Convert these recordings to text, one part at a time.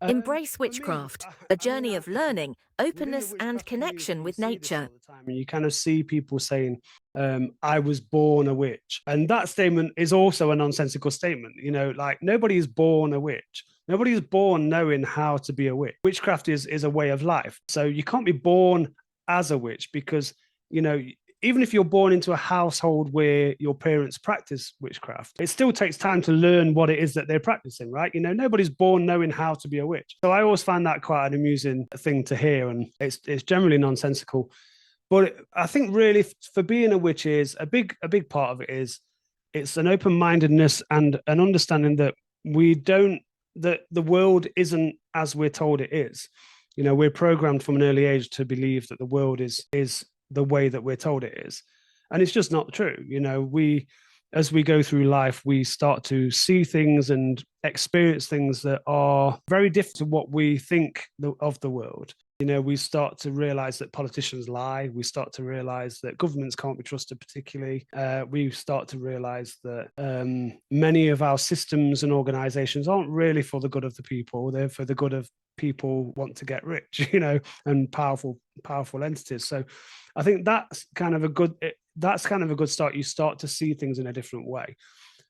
Embrace For me, witchcraft, a I mean, journey of learning, within the openness, and witchcraft connection community, you with see this nature. all the time, and you kind of see people saying, "I was born a witch," and that statement is also a nonsensical statement. You know, like nobody is born a witch. Nobody is born knowing how to be a witch. Witchcraft is a way of life, so you can't be born as a witch because you know. Even if you're born into a household where your parents practice witchcraft, it still takes time to learn what it is that they're practicing, right? You know, nobody's born knowing how to be a witch. So I always find that quite an amusing thing to hear, and it's generally nonsensical. But I think really for being a witch is a big part of it is it's an open-mindedness and an understanding that we don't that the world isn't as we're told it is. You know, we're programmed from an early age to believe that the world is the way that we're told it is. And it's just not true. You know, we as we go through life, we start to see things and experience things that are very different to what we think of the world. You know, we start to realize that politicians lie. We start to realize that governments can't be trusted, particularly. We start to realize that many of our systems and organizations aren't really for the good of the people. They're for the good of people want to get rich, you know, and powerful entities. So I think that's kind of a good start. You start to see things in a different way.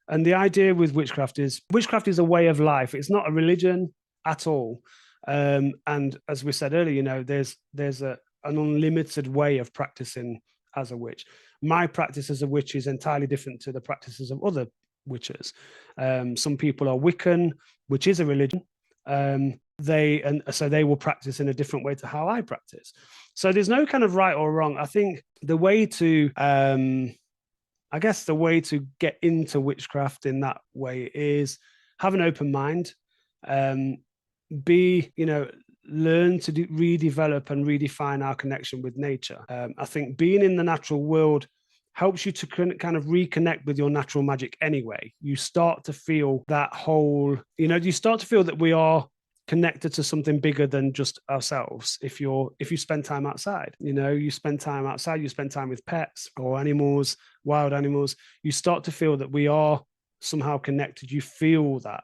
And the idea with witchcraft is a way of life. It's not a religion at all. And as we said earlier, you know, there's an unlimited way of practicing as a witch. My practice as a witch is entirely different to the practices of other witches. Some people are Wiccan, which is a religion. So they will practice in a different way to how I practice. So there's no kind of right or wrong. I think the way to I guess the way to get into witchcraft in that way is have an open mind, um, learn to redevelop and redefine our connection with nature. I think being in the natural world helps you to kind of reconnect with your natural magic anyway. You start to feel you start to feel that we are connected to something bigger than just ourselves. If you spend time outside, you spend time outside, you spend time with pets or animals, wild animals, you start to feel that we are somehow connected. You feel that.